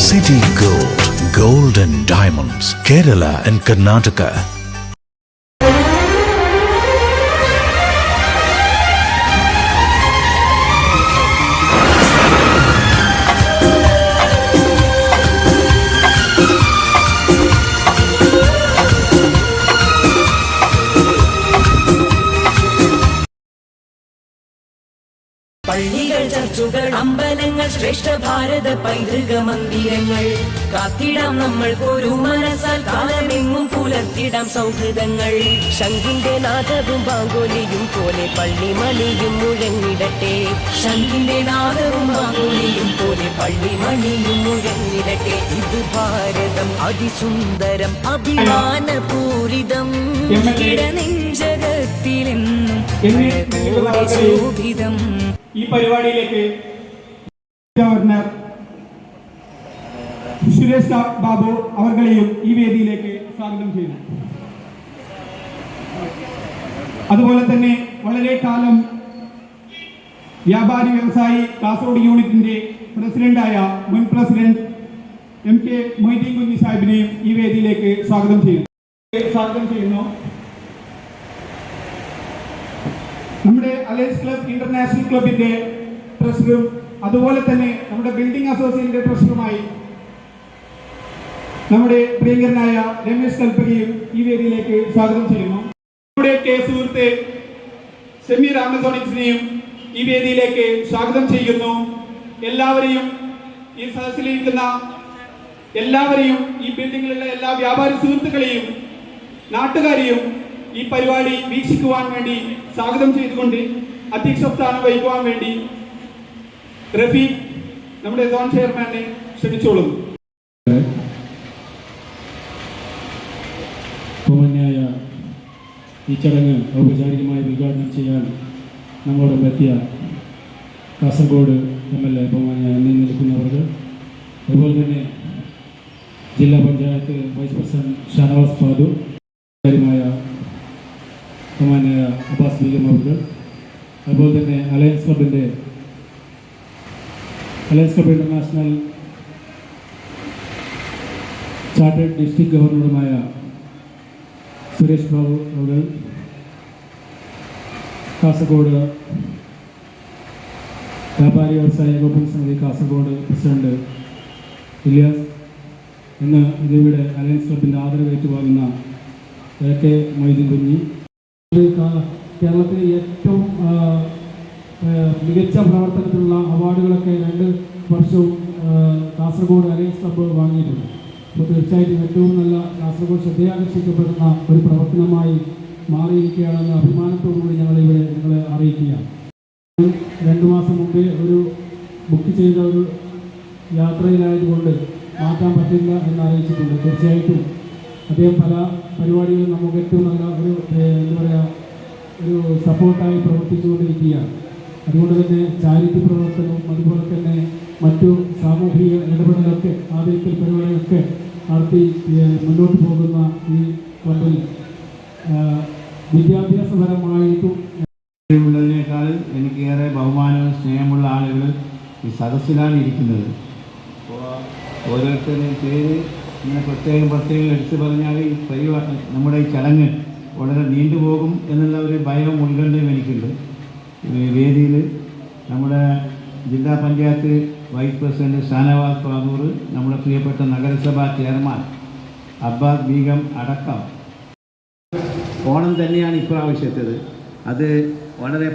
City Gold, Gold and Diamonds, Kerala and Karnataka. പള്ളികൾ ചർച്ചുകൾ അമ്പലങ്ങൾ ശ്രേഷ്ഠ ഭാരത പൈതൃക മന്ദിരങ്ങൾ കാത്തിടാം നമ്മൾ ഒരു മനസ്സാൽ കാലമെങ്ങും പുലർത്തിടാം സൗഹൃദങ്ങൾ ശംഖിന്റെ നാദവും ബാങ്കോലിയും പോലെ പള്ളിമണിയും മുഴങ്ങിടട്ടെ ശംഖിന്റെ നാദവും ബാങ്കോലിയും പോലെ പള്ളിമണിയും മുഴങ്ങിടട്ടെ ഇത് ഭാരതം അതിസുന്ദരം അഭിമാനപൂരിതം ഇടനെഞ്ചകത്തിലെന്നും ശോഭിതം. ഈ പരിപാടിയിലേക്ക് ഗവർണർ സുരേഷ് ബാബു അവർകളെയും ഈ വേദിയിലേക്ക് സ്വാഗതം ചെയ്യുന്നു. അതുപോലെ തന്നെ വളരെ കാലം വ്യാപാരി വ്യവസായി കാസർഗോഡ് യൂണിറ്റിന്റെ പ്രസിഡന്റായ മുൻ പ്രസിഡന്റ് MK മൊയ്തീൻ കുഞ്ഞി സാഹിബിനെയും ഈ വേദിയിലേക്ക് സ്വാഗതം ചെയ്യുന്നു. നമ്മുടെ അലയൻസ് ക്ലബ് ഇന്റർനാഷണൽ ക്ലബിന്റെ ട്രഷററും അതുപോലെ തന്നെ നമ്മുടെ ബിൽഡിംഗ് അസോസിയേഷന്റെ ട്രഷററുമായി നമ്മുടെ പ്രിയങ്കരനായ രമേശ് കൽപ്പകയും ഈ വേദിയിലേക്ക് സ്വാഗതം ചെയ്യുന്നു. നമ്മുടെ സുഹൃത്ത് സെമി ആമസോണിക്സിനെയും ഈ വേദിയിലേക്ക് സ്വാഗതം ചെയ്യുന്നു. എല്ലാവരെയും ഈ സദസ്സിലിരിക്കുന്ന എല്ലാവരെയും ഈ ബിൽഡിങ്ങിലുള്ള എല്ലാ വ്യാപാരി സുഹൃത്തുക്കളെയും നാട്ടുകാരെയും ഈ പരിപാടി വീക്ഷിക്കുവാൻ വേണ്ടി സ്വാഗതം ചെയ്തുകൊണ്ട് അധ്യക്ഷ സ്ഥാനം വഹിക്കുവാൻ വേണ്ടി റഫീഖ് നമ്മുടെ സോൺ ചെയർമാനെ ക്ഷണിച്ചോളുന്നു. ബഹുമാന്യായ ഈ ചടങ്ങ് ഔപചാരികമായി ഉദ്ഘാടനം ചെയ്യാൻ നമ്മോടൊപ്പം എത്തിയ കാസർഗോഡ് MLA ബഹുമാന്യായ നിൽക്കുന്നവർ, അതുപോലെ തന്നെ ജില്ലാ പഞ്ചായത്ത് വൈസ് പ്രസിഡന്റ് ഷാനവാസ് പാദു, കാര്യമായ ബഹുമാന്യായ അബ്ബാസ് ബീഗം അവർ, അതുപോലെ തന്നെ alliance club international chartered district ഗവർണറുമായ സുരേഷ് ബാബു അവർ, കാസർഗോഡ് വ്യാപാരി വ്യവസായ ഏകോപന സമിതി കാസർഗോഡ് പ്രസിഡന്റ് ഇലിയാസ്, ഇന്ന് ഇതിവിടെ അലയൻസ് ക്ലബിൻ്റെ ആദരവ് ഏറ്റുവാങ്ങുന്ന AK മൊയ്തീൻ കുഞ്ഞി, കേരളത്തിലെ ഏറ്റവും മികച്ച പ്രവർത്തനത്തിലുള്ള അവാർഡുകളൊക്കെ 2 വർഷവും കാസർഗോഡ് അലയൻസ് ക്ലബ്ബ് വാങ്ങിയിട്ടുണ്ട്. അപ്പോൾ തീർച്ചയായിട്ടും ഏറ്റവും നല്ല കാസർഗോഡ് ശ്രദ്ധയാകർഷിക്കപ്പെടുന്ന ഒരു പ്രവർത്തനമായി മാറിയിരിക്കുകയാണെന്ന് അഭിമാനത്തോടുകൂടി ഞങ്ങളിവിടെ നിങ്ങളെ അറിയിക്കുകയാണ്. 2 മാസം മുമ്പേ ഒരു ബുക്ക് ചെയ്ത ഒരു യാത്രയിലായതുകൊണ്ട് മാറ്റാൻ പറ്റില്ല എന്ന് അറിയിച്ചിട്ടുണ്ട്. തീർച്ചയായിട്ടും അദ്ദേഹം പല പരിപാടികളും നമുക്ക് ഏറ്റവും നല്ല ഒരു ഒരു സപ്പോർട്ടായി പ്രവർത്തിച്ചുകൊണ്ടിരിക്കുകയാണ്. അതുകൊണ്ട് തന്നെ ചാരിറ്റി പ്രവർത്തനവും അതുപോലെ തന്നെ മറ്റു സാമൂഹിക ഇടപെടലൊക്കെ ആദരിക്കൽ പരിപാടികളൊക്കെ നടത്തി മുന്നോട്ട് പോകുന്ന ഈ ക്ലബിൽ വിദ്യാഭ്യാസപരമായിട്ടും ഉള്ളതിനേക്കാൾ എനിക്കേറെ ബഹുമാനവും സ്നേഹമുള്ള ആളുകൾ ഈ സദസ്സിലാണ് ഇരിക്കുന്നത്. അപ്പോൾ ഓരോരുത്തരുടെയും പേര് ഇങ്ങനെ പ്രത്യേകം എടുത്തു പറഞ്ഞാൽ ഈ നമ്മുടെ ഈ ചടങ്ങ് വളരെ നീണ്ടുപോകും എന്നുള്ള ഒരു ഭയവും ഉത്കണ്ഠയും എനിക്കുണ്ട്. വേദിയിൽ നമ്മുടെ ജില്ലാ പഞ്ചായത്ത് വൈസ് പ്രസിഡന്റ് ഷാനവാസ് പാദൂർ, നമ്മുടെ പ്രിയപ്പെട്ട നഗരസഭാ ചെയർമാൻ അബ്ബാസ് ബീഗം അടക്കം. ഓണം തന്നെയാണ് ഇപ്രാവശ്യത്തേത്. അത് വളരെ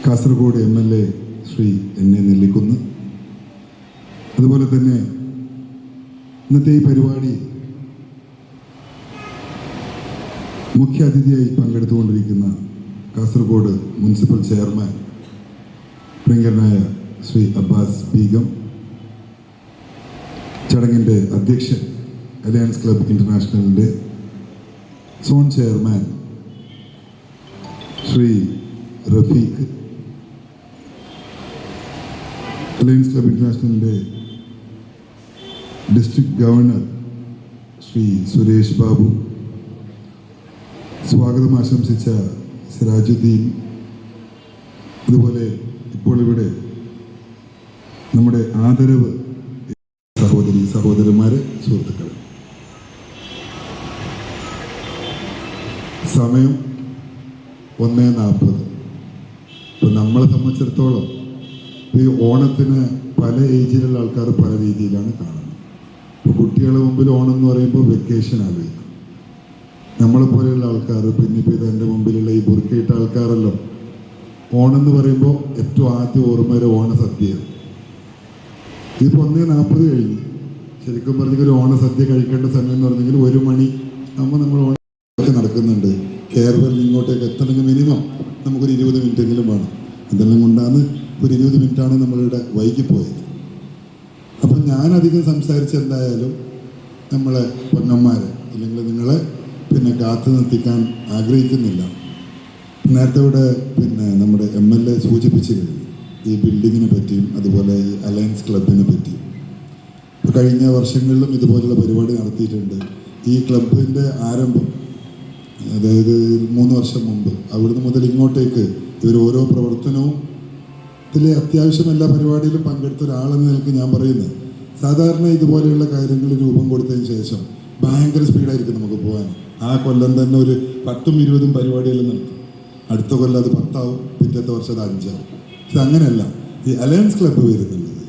കാസർഗോഡ് MLA ശ്രീ എന്നെ നെല്ലിക്കുന്ന്, അതുപോലെ തന്നെ ഇന്നത്തെ ഈ പരിപാടി മുഖ്യ അതിഥിയായി പങ്കെടുത്തുകൊണ്ടിരിക്കുന്ന കാസർഗോഡ് മുനിസിപ്പൽ ചെയർമാൻ പ്രിയങ്കരനായ ശ്രീ അബ്ബാസ് ബീഗം, ചടങ്ങിൻ്റെ അധ്യക്ഷൻ അലയൻസ് ക്ലബ് ഇൻ്റർനാഷണലിൻ്റെ zone chairman Shri Rafeeq, alliance club ഇൻ്റർനാഷണലിൻ്റെ ഡിസ്ട്രിക്ട് ഗവർണർ ശ്രീ സുരേഷ് ബാബു, സ്വാഗതം ആശംസിച്ച സിറാജുദ്ദീൻ, അതുപോലെ ഇപ്പോൾ ഇവിടെ നമ്മുടെ ആദരവ് സഹോദരന്മാരെ, സുഹൃത്തുക്കൾ, സമയം 1:40. ഇപ്പം നമ്മളെ സംബന്ധിച്ചിടത്തോളം ഈ ഓണത്തിന് പല ഏജിലുള്ള ആൾക്കാർ പല രീതിയിലാണ് കാണുന്നത്. ഇപ്പോൾ കുട്ടികളുടെ മുമ്പിൽ ഓണം എന്ന് പറയുമ്പോൾ വെക്കേഷൻ ആലോചിക്കും. നമ്മളെപ്പോലെയുള്ള ആൾക്കാർ, പിന്നെ ഇപ്പോൾ ഇത് എൻ്റെ മുമ്പിലുള്ള ഈ ബുർക്കയിട്ട ആൾക്കാരല്ലോ, ഓണം എന്ന് പറയുമ്പോൾ ഏറ്റവും ആദ്യം ഓർമ്മ വരെ ഓണസദ്യയാണ്. ഇതിപ്പോൾ 1:40 കഴിഞ്ഞു. ശരിക്കും പറഞ്ഞെങ്കിൽ ഒരു ഓണസദ്യ കഴിക്കേണ്ട സമയം എന്ന് പറഞ്ഞെങ്കിൽ 1 മണി ആകുമ്പോൾ നമ്മൾ ഓണമൊക്കെ നടക്കുന്നുണ്ട്. കേരളത്തിൽ ഇങ്ങോട്ടേക്ക് എത്തണമെങ്കിൽ മിനിമം നമുക്കൊരു 20 മിനിറ്റെങ്കിലും വേണം. അതെല്ലാം കൊണ്ടാണ് ഒരു 20 മിനിറ്റാണ് നമ്മളിവിടെ വൈകിപ്പോയത്. അപ്പം ഞാനധികം സംസാരിച്ച് എന്തായാലും നമ്മളെ പൊന്നന്മാരെ അല്ലെങ്കിൽ നിങ്ങളെ പിന്നെ കാത്തു നിർത്തിക്കാൻ ആഗ്രഹിക്കുന്നില്ല. നേരത്തെ ഇവിടെ പിന്നെ നമ്മുടെ MLA സൂചിപ്പിച്ചു കഴിഞ്ഞു ഈ ബിൽഡിങ്ങിനെ പറ്റിയും അതുപോലെ ഈ അലയൻസ് ക്ലബിനെ പറ്റിയും. കഴിഞ്ഞ വർഷങ്ങളിലും ഇതുപോലുള്ള പരിപാടി നടത്തിയിട്ടുണ്ട്. ഈ ക്ലബിൻ്റെ ആരംഭം, അതായത് 3 വർഷം മുമ്പ്, അവിടുന്ന് മുതൽ ഇങ്ങോട്ടേക്ക് ഇവർ ഓരോ പ്രവർത്തനവും ഇതിലെ അത്യാവശ്യം എല്ലാ പരിപാടിയിലും പങ്കെടുത്ത ഒരാളെന്ന നിലയ്ക്ക് ഞാൻ പറയുന്നത്, സാധാരണ ഇതുപോലെയുള്ള കാര്യങ്ങൾ രൂപം കൊടുത്തതിന് ശേഷം ഭയങ്കര സ്പീഡായിരിക്കും നമുക്ക് പോകാൻ. ആ കൊല്ലം തന്നെ ഒരു 10ഉം 20ഉം പരിപാടിയെല്ലാം നടത്തും. അടുത്ത കൊല്ലം അത് 10 ആവും, പിറ്റത്തെ വർഷം അത് 5 ആവും. പക്ഷെ അങ്ങനെയല്ല ഈ അലയൻസ് ക്ലബ്ബ് വരുന്നുള്ളത്.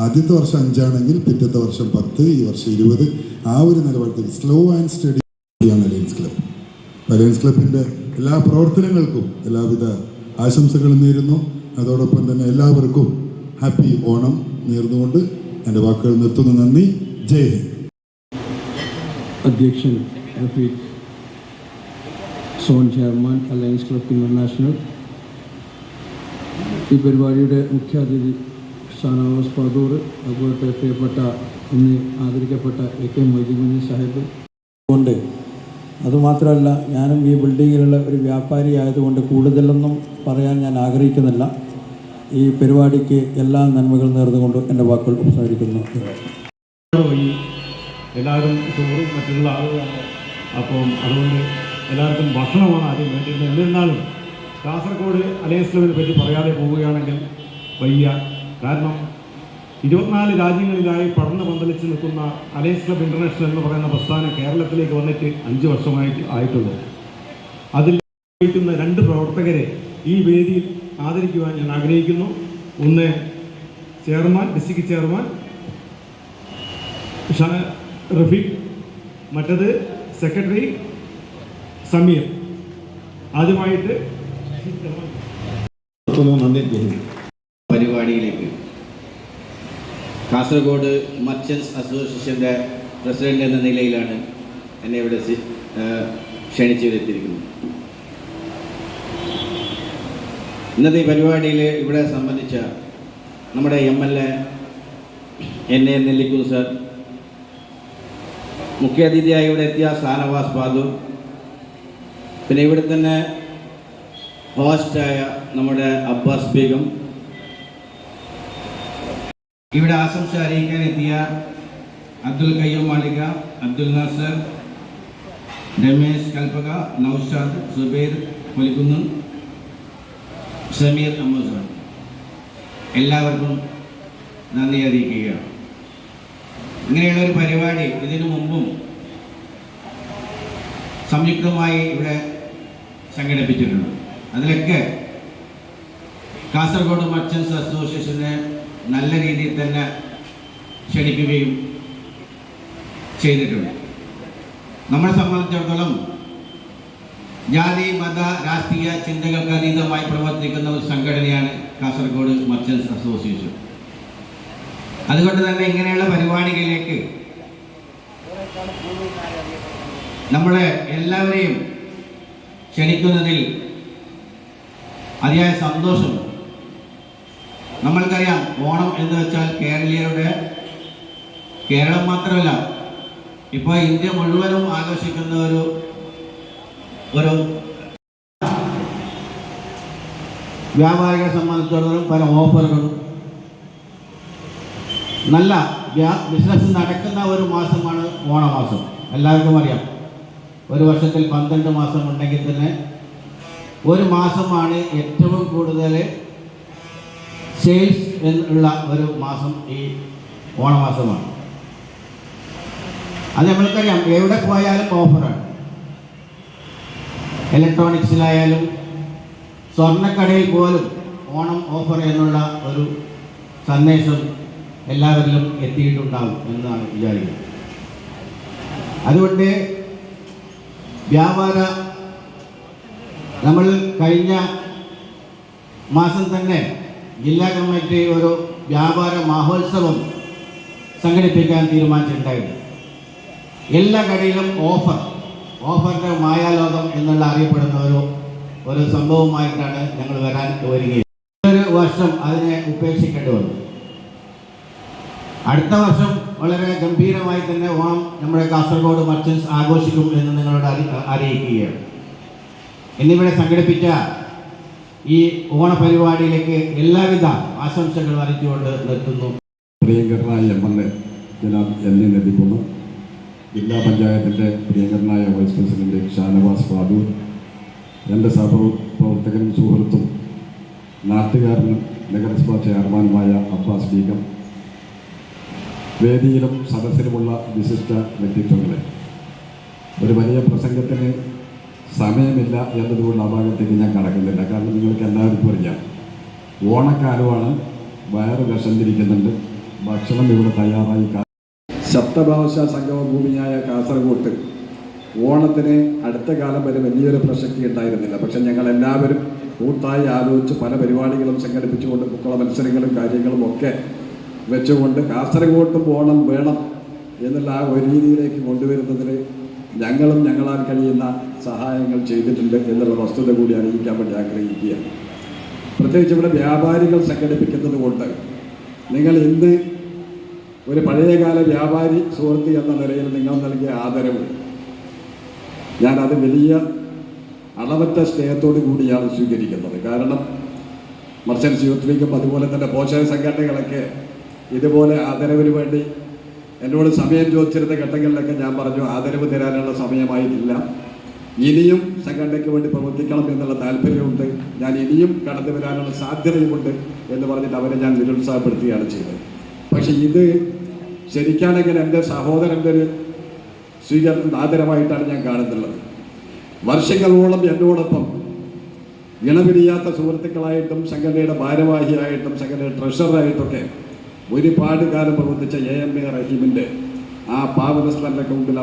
ആദ്യത്തെ വർഷം 5 ആണെങ്കിൽ പിറ്റത്തെ വർഷം 10, ഈ വർഷം 20, ആ ഒരു നിലപാടത്തിൽ സ്ലോ ആൻഡ് സ്റ്റഡി ആണ് അലയൻസ് ക്ലബ്ബ്. അലയൻസ് ക്ലബിൻ്റെ എല്ലാ പ്രവർത്തനങ്ങൾക്കും എല്ലാവിധ ആശംസകളും നേരുന്നു. അതോടൊപ്പം തന്നെ എല്ലാവർക്കും ഹാപ്പി ഓണം നേർന്നുകൊണ്ട് എൻ്റെ വാക്കുകൾ നിർത്തുന്നു. നന്ദി. ജയ് ഹിന്ദ്. അധ്യക്ഷൻ Rafeeq, zone chairman alliance club international, ഈ പരിപാടിയുടെ മുഖ്യാതിഥി ഷാനവാസ് പാദൂർ, അതുപോലത്തെ പ്രിയപ്പെട്ട ഇന്ന് ആദരിക്കപ്പെട്ട AK മൊയ്തീൻ സാഹിബ് കൊണ്ട്, അതുമാത്രമല്ല ഞാനും ഈ ബിൽഡിങ്ങിലുള്ള ഒരു വ്യാപാരി ആയതുകൊണ്ട് കൂടുതലൊന്നും പറയാൻ ഞാൻ ആഗ്രഹിക്കുന്നില്ല. ഈ പരിപാടിക്ക് എല്ലാ നന്മകൾ നേർന്നുകൊണ്ട് എൻ്റെ വാക്കുകൾ ഉപസംഹരിക്കുന്നു. എല്ലാവരും ചോറും മറ്റുള്ള ആളുകളാണ്. അപ്പം അതുകൊണ്ട് എല്ലാവർക്കും ഭക്ഷണമാണ് ആദ്യം വേണ്ടിയിരുന്നത്. എന്നിരുന്നാലും കാസർഗോഡ് അലയൻസ് ക്ലബിനെ പറ്റി പറയാതെ പോവുകയാണെങ്കിൽ വയ്യ. കാരണം 24 രാജ്യങ്ങളിലായി പഠന പന്തലിച്ച് നിൽക്കുന്ന അലയൻസ് ക്ലബ് ഇൻ്റർനാഷണൽ എന്ന് പറയുന്ന പ്രസ്ഥാനം കേരളത്തിലേക്ക് വന്നിട്ട് 5 വർഷമായിട്ട് ആയിട്ടുള്ളൂ. അതിൽ വഹിക്കുന്ന 2 പ്രവർത്തകരെ ഈ വേദിയിൽ ആദരിക്കുവാൻ ഞാൻ ആഗ്രഹിക്കുന്നു. ഒന്ന് ചെയർമാൻ, ഡിസ്ട്രിക്ട് ചെയർമാൻ റഫീഖ്, മറ്റത് സെക്രട്ടറി സമീർ. ആദ്യമായിട്ട് പരിപാടിയിലേക്ക് കാസർഗോഡ് മർച്ചൻസ് അസോസിയേഷൻ്റെ പ്രസിഡന്റ് എന്ന നിലയിലാണ് എന്നെ ഇവിടെ ക്ഷണിച്ചു വരുത്തിയിരിക്കുന്നത്. ഇന്നത്തെ ഈ പരിപാടിയിൽ ഇവിടെ സംബന്ധിച്ച നമ്മുടെ MLA എന്നെ നെല്ലിക്കുന്ന് സർ, മുഖ്യാതിഥിയായി ഇവിടെ എത്തിയ ഷാനവാസ് പാദൂർ, പിന്നെ ഇവിടെ തന്നെ ഹോസ്റ്റായ നമ്മുടെ അബ്ബാസ് ബീഗം, ഇവിടെ ആശംസ അറിയിക്കാൻ എത്തിയ അബ്ദുൽ കയ്യൂം മാലിക, അബ്ദുൽ നാസർ, രമേശ് കൽപ്പക, നൗഷാദ്, സുബൈർ പൊലിക്കുന്ന്, സമീർ അമ്മൂസാൻ, എല്ലാവർക്കും നന്ദി അറിയിക്കുകയാണ്. ഇങ്ങനെയുള്ളൊരു പരിപാടി ഇതിനു മുമ്പും സംയുക്തമായി ഇവിടെ സംഘടിപ്പിച്ചിട്ടുണ്ട്. അതിലൊക്കെ കാസർഗോഡ് മർച്ചൻസ് അസോസിയേഷനെ നല്ല രീതിയിൽ തന്നെ ക്ഷണിക്കുകയും ചെയ്തിട്ടുണ്ട്. നമ്മളെ സംബന്ധിച്ചിടത്തോളം ജാതി മത രാഷ്ട്രീയ ചിന്തകൾക്ക് അതീതമായി പ്രവർത്തിക്കുന്ന ഒരു സംഘടനയാണ് കാസർഗോഡ് മർച്ചൻസ് അസോസിയേഷൻ. അതുകൊണ്ട് തന്നെ ഇങ്ങനെയുള്ള പരിപാടികളിലേക്ക് നമ്മളെ എല്ലാവരെയും ക്ഷണിക്കുന്നതിൽ അതിയായ സന്തോഷമുണ്ട്. നമ്മൾക്കറിയാം, ഓണം എന്ന് വെച്ചാൽ കേരളം മാത്രമല്ല, ഇപ്പോൾ ഇന്ത്യ മുഴുവനും ആഘോഷിക്കുന്ന ഒരു വ്യാപാരികളെ സംബന്ധിച്ചിടത്തോളം പല ഓഫറുകളും, നല്ല ബിസിനസ് നടക്കുന്ന ഒരു മാസമാണ് ഓണമാസം. എല്ലാവർക്കും അറിയാം, ഒരു വർഷത്തിൽ 12 മാസം ഉണ്ടെങ്കിൽ തന്നെ ഒരു മാസമാണ് ഏറ്റവും കൂടുതൽ സെയിൽസ് എന്നുള്ള ഒരു മാസം ഈ ഓണമാസമാണ്. അത് നമ്മൾക്കറിയാം, എവിടെ പോയാലും ഓഫറാണ്. ഇലക്ട്രോണിക്സിലായാലും സ്വർണ്ണക്കടയിൽ പോലും ഓണം ഓഫർ എന്നുള്ള ഒരു സന്ദേശം എല്ലാവരിലും എത്തിയിട്ടുണ്ടാവും എന്നാണ് വിചാരിക്കുന്നത്. അതുകൊണ്ട് നമ്മൾ കഴിഞ്ഞ മാസം തന്നെ ജില്ലാ കമ്മിറ്റി ഒരു വ്യാപാര മഹോത്സവം സംഘടിപ്പിക്കാൻ തീരുമാനിച്ചിട്ടുണ്ടായിരുന്നു. എല്ലാ കടയിലും ഓഫറിൻ്റെ മായാലോകം എന്നുള്ള അറിയപ്പെടുന്ന ഒരു സംഭവമായിട്ടാണ് ഞങ്ങൾ വരികയും ഒരു വർഷം അതിനെ ഉപേക്ഷിക്കേണ്ടി വന്നു. അടുത്ത വർഷം വളരെ ഗംഭീരമായി തന്നെ ഓണം നമ്മുടെ കാസർഗോഡ് മർച്ചൻസ് ആഘോഷിക്കും എന്ന് നിങ്ങളോട് അറിയിക്കുകയാണ്. എന്നിവിടെ സംഘടിപ്പിച്ച ഈ ഓണപരിപാടിയിലേക്ക് എല്ലാവിധ ആശംസകൾ അറിയിച്ചുകൊണ്ട് നിർത്തുന്നു. പ്രിയങ്കരനായ MLA ജനാബ് LA നബികുമാർ, ജില്ലാ പഞ്ചായത്തിൻ്റെ പ്രിയങ്കരനായ വൈസ് പ്രസിഡന്റ് ഷാനവാസ് ഫാദൂർ, എൻ്റെ സഹപ്രവർത്തകനും സുഹൃത്തും നാട്ടുകാരനും നഗരസഭാ ചെയർമാനുമായ അബ്ബാസ് ബീഗം, വേദിയിലും സദസ്സിലുമുള്ള വിശിഷ്ട വ്യക്തിത്വങ്ങളെ, ഒരു വലിയ പ്രസംഗത്തിന് സമയമില്ല എന്നതുകൊണ്ട് ആ ഭാഗത്തേക്ക് ഞാൻ കടക്കുന്നില്ല. കാരണം നിങ്ങൾക്ക് എല്ലാവർക്കും അറിയാം, ഓണക്കാലമാണ്, വയറ് വിശന്നിരിക്കുന്നുണ്ട്, ഭക്ഷണം ഇവിടെ തയ്യാറായി. സപ്തഭാഷാ സംഗമ ഭൂമിയായ കാസർഗോട്ട് ഓണത്തിന് അടുത്ത കാലം വരെ വലിയൊരു പ്രസക്തി ഉണ്ടായിരുന്നില്ല. പക്ഷെ ഞങ്ങളെല്ലാവരും കൂട്ടായി ആലോചിച്ച് പല പരിപാടികളും സംഘടിപ്പിച്ചുകൊണ്ട് കുക്കള മത്സരങ്ങളും കാര്യങ്ങളും ഒക്കെ വെച്ചുകൊണ്ട് കാസർഗോട്ടും ഓണം വേണം എന്നുള്ള ആ ഒരു രീതിയിലേക്ക് കൊണ്ടുവരുന്നതിൽ ഞങ്ങളാൽ കഴിയുന്ന സഹായങ്ങൾ ചെയ്തിട്ടുണ്ട് എന്നുള്ള വസ്തുത കൂടി അറിയിക്കാൻ വേണ്ടി ആഗ്രഹിക്കുകയാണ്. പ്രത്യേകിച്ച് ഇവിടെ വ്യാപാരികൾ സംഘടിപ്പിക്കുന്നത് കൊണ്ട് നിങ്ങൾ ഇന്ന് ഒരു പഴയകാല വ്യാപാരി സുഹൃത്ത് എന്ന നിലയിൽ നിങ്ങൾ നൽകിയ ആദരവ് ഞാനത് വലിയ അളവറ്റ സ്നേഹത്തോടു കൂടിയാണ് സ്വീകരിക്കുന്നത്. കാരണം മർച്ചൻസ് യൂത്ത് ലീഗും അതുപോലെ തന്നെ പോഷക സംഘടനകളൊക്കെ ഇതുപോലെ ആദരവിന് വേണ്ടി എന്നോട് സമയം ചോദിച്ചിരുന്ന ഘട്ടങ്ങളിലൊക്കെ ഞാൻ പറഞ്ഞു, ആദരവ് തരാനുള്ള സമയമായിട്ടില്ല, ഇനിയും സംഘടനയ്ക്ക് വേണ്ടി പ്രവർത്തിക്കണം എന്നുള്ള താല്പര്യമുണ്ട്, ഞാൻ ഇനിയും കടന്നു വരാനുള്ള സാധ്യതയുമുണ്ട് എന്ന് പറഞ്ഞിട്ട് അവരെ ഞാൻ നിരുത്സാഹപ്പെടുത്തുകയാണ് ചെയ്തത്. പക്ഷെ ഇത് ശരിക്കാണെങ്കിൽ എൻ്റെ സഹോദരൻ്റെ ഒരു ആദരവായിട്ടാണ് ഞാൻ കാണുന്നുള്ളത്. വർഷങ്ങളോളം എന്നോടൊപ്പം ഇണപിരിയാത്ത സുഹൃത്തുക്കളായിട്ടും സംഘടനയുടെ ഭാരവാഹിയായിട്ടും സംഘടനയുടെ ട്രഷററായിട്ടൊക്കെ ഒരുപാട് കാലം പ്രവർത്തിച്ച AMA റഹീമിൻ്റെ ആ പാവനസ്മരണയ്ക്ക് മുമ്പിൽ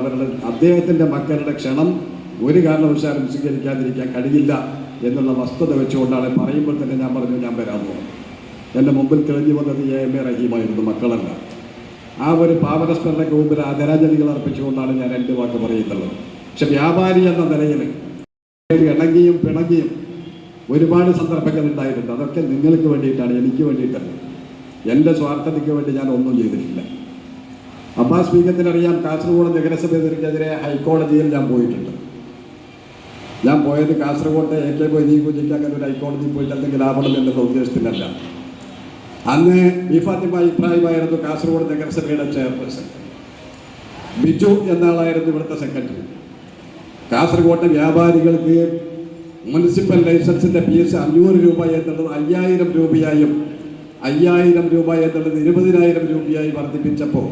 അദ്ദേഹത്തിൻ്റെ മക്കളുടെ ക്ഷണം ഒരു കാരണവശാലും സ്വീകരിക്കാതിരിക്കാൻ കഴിയില്ല എന്നുള്ള വസ്തുത വെച്ചുകൊണ്ടാണ് പറയുമ്പോൾ തന്നെ ഞാൻ പറഞ്ഞു ഞാൻ വരാൻ പോകുന്നത്. എൻ്റെ മുമ്പിൽ തെളിഞ്ഞു വന്നത് AMA റഹീമായിരുന്നു, മക്കളല്ല. ആ ഒരു പാവനസ്മരണയ്ക്ക് മുമ്പിൽ ആദരാഞ്ജലികൾ അർപ്പിച്ചുകൊണ്ടാണ് ഞാൻ എൻ്റെ വാക്ക് പറയുന്നുള്ളത്. പക്ഷെ വ്യാപാരി എന്ന നിലയിൽ ഇണങ്ങിയും പിണങ്ങിയും ഒരുപാട് സന്ദർഭങ്ങൾ ഉണ്ടായിട്ടുണ്ട്. അതൊക്കെ നിങ്ങൾക്ക് വേണ്ടിയിട്ടാണ്, എനിക്ക് വേണ്ടിയിട്ടല്ല. എൻ്റെ സ്വാർത്ഥതയ്ക്ക് വേണ്ടി ഞാൻ ഒന്നും ചെയ്തിട്ടില്ല. അബ്ബാസ് ബീഗത്തിനറിയാം, കാസർഗോഡ് നഗരസഭയ്ക്കെതിരെ ഹൈക്കോടതിയിൽ ഞാൻ പോയിട്ടുണ്ട്. ഞാൻ പോയത് കാസർഗോഡ് AK മൊയ്തീൻകുഞ്ഞിക്ക് അങ്ങനെ ഒരു ഹൈക്കോടതിയിൽ പോയിട്ട് എന്തെങ്കിലും ആവണം എന്നുള്ള ഉദ്ദേശത്തിലല്ല. അന്ന് ഫാത്തിമ ഇബ്രാഹിമായിരുന്നു കാസർഗോഡ് നഗരസഭയുടെ ചെയർപേഴ്സൺ. ബിജു എന്നാളായിരുന്നു ഇവിടുത്തെ സെക്രട്ടറി. കാസർഗോഡ് വ്യാപാരികൾക്ക് മുനിസിപ്പൽ ലൈസൻസിൻ്റെ ഫീസ് 500 രൂപ എന്നുള്ളത് 5000 രൂപയായും 5000 രൂപ എന്നുള്ളത് 20,000 രൂപയായി വർദ്ധിപ്പിച്ചപ്പോൾ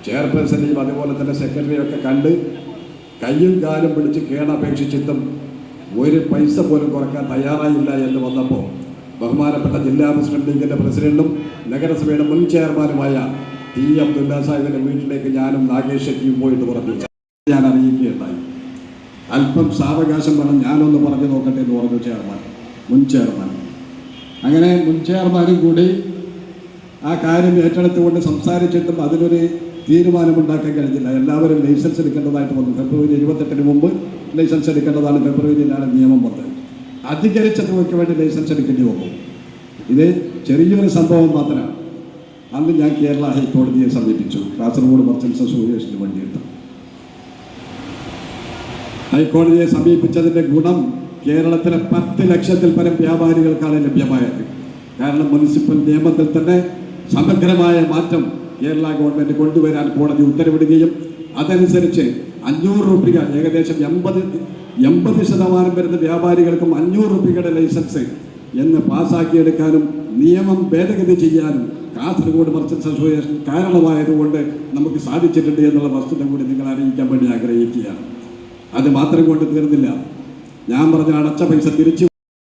ചെയർപേഴ്സണെയും അതുപോലെ തന്നെ സെക്രട്ടറിയൊക്കെ കണ്ട് കയ്യും കാലും പിടിച്ച് കേണപേക്ഷിച്ചിട്ടും ഒരു പൈസ പോലും കുറക്കാൻ തയ്യാറായില്ല എന്ന് വന്നപ്പോൾ ബഹുമാനപ്പെട്ട ജില്ലാ മുസ്ലിം ലീഗിൻ്റെ പ്രസിഡന്റും നഗരസഭയുടെ മുൻ ചെയർമാനുമായ T. അബ്ദുല്ല സാഹിബിൻ്റെ വീട്ടിലേക്ക് ഞാനും നാഗേഷ് ഷെട്ടിയും പോയിട്ട് ഉറപ്പിച്ചു ഞാൻ അറിയിക്കുകയുണ്ടായി. അല്പം സാവകാശം വേണം, ഞാനൊന്ന് പറഞ്ഞു നോക്കട്ടെ എന്ന് പറഞ്ഞു മുൻ ചെയർമാൻ. അങ്ങനെ മുൻ ചെയർമാനും കൂടി ആ കാര്യം ഏറ്റെടുത്തുകൊണ്ട് സംസാരിച്ചിട്ടും അതിനൊരു തീരുമാനമുണ്ടാക്കാൻ കഴിഞ്ഞില്ല. എല്ലാവരും ലൈസൻസ് എടുക്കേണ്ടതായിട്ട് വന്നു. ഫെബ്രുവരി 28 മുമ്പ് ലൈസൻസ് എടുക്കേണ്ടതാണ്. ഫെബ്രുവരിയിലാണ് നിയമം വന്നത്. അധികരിച്ച തുകയ്ക്ക് വേണ്ടി ലൈസൻസ് എടുക്കേണ്ടി വന്നു. ഇത് ചെറിയൊരു സംഭവം മാത്രമാണ്. അന്ന് ഞാൻ കേരള ഹൈക്കോടതിയെ സമീപിച്ചു, കാസർഗോഡ് മർച്ചൻസ് അസോസിയേഷന് വേണ്ടിയിട്ട്. ഹൈക്കോടതിയെ സമീപിച്ചതിൻ്റെ ഗുണം കേരളത്തിലെ 10 ലക്ഷത്തിൽ പരം വ്യാപാരികൾക്കാണ് ലഭ്യമായത്. കാരണം മുനിസിപ്പൽ നിയമത്തിൽ തന്നെ സമഗ്രമായ മാറ്റം കേരള ഗവൺമെൻറ് കൊണ്ടുവരാൻ കോടതി ഉത്തരവിടുകയും അതനുസരിച്ച് 500 രൂപ, ഏകദേശം 80% വരുന്ന വ്യാപാരികൾക്കും 500 രൂപയുടെ ലൈസൻസ് എന്ന് പാസ്സാക്കിയെടുക്കാനും നിയമം ഭേദഗതി ചെയ്യാനും കാസർഗോഡ് മർച്ചൻസ് അസോസിയേഷൻ കാരണമായതുകൊണ്ട് നമുക്ക് സാധിച്ചിട്ടുണ്ട് എന്നുള്ള വസ്തുത കൂടി നിങ്ങളെ അറിയിക്കാൻ വേണ്ടി ആഗ്രഹിക്കുകയാണ്. അത് മാത്രം കൊണ്ട് തീർന്നില്ല. ഞാൻ പറഞ്ഞ അടച്ച പൈസ തിരിച്ചു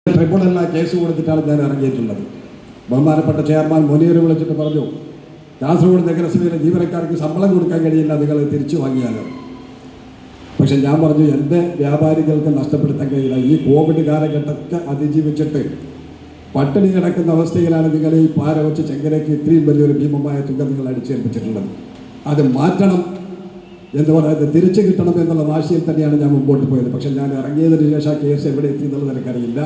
ട്രിബ്യൂണലിൽ കേസ് കൊടുത്തിട്ടാണ് ഞാൻ ഇറങ്ങിയിട്ടുള്ളത്. ബഹുമാനപ്പെട്ട ചെയർമാൻ മുനീർ വിളിച്ചിട്ട് പറഞ്ഞു, കാസർഗോഡ് നഗരസഭയിലെ ജീവനക്കാർക്ക് ശമ്പളം കൊടുക്കാൻ കഴിയില്ല, നിങ്ങൾ തിരിച്ചു വാങ്ങിയാലോ. പക്ഷെ ഞാൻ പറഞ്ഞു, എൻ്റെ വ്യാപാരികൾക്ക് നഷ്ടപ്പെടുത്താൻ കഴിയില്ല. ഈ കോവിഡ് കാലഘട്ടത്തെ അതിജീവിച്ചിട്ട് പട്ടിണി കിടക്കുന്ന അവസ്ഥയിലാണ് നിങ്ങൾ ഈ പാര വെച്ച് ചെങ്കരയ്ക്ക് ഇത്രയും വലിയൊരു ഭീമമായ തുക നിങ്ങൾ അടിച്ചേൽപ്പിച്ചിട്ടുള്ളത്. അത് മാറ്റണം എന്ന് പറയുന്നത് തിരിച്ചു കിട്ടണം എന്നുള്ള വാശിയിൽ തന്നെയാണ് ഞാൻ മുമ്പോട്ട് പോയത്. പക്ഷെ ഞാൻ ഇറങ്ങിയതിന് ശേഷം ആ കേസ് എവിടെ എത്തി എന്നുള്ളത് എനിക്കറിയില്ല.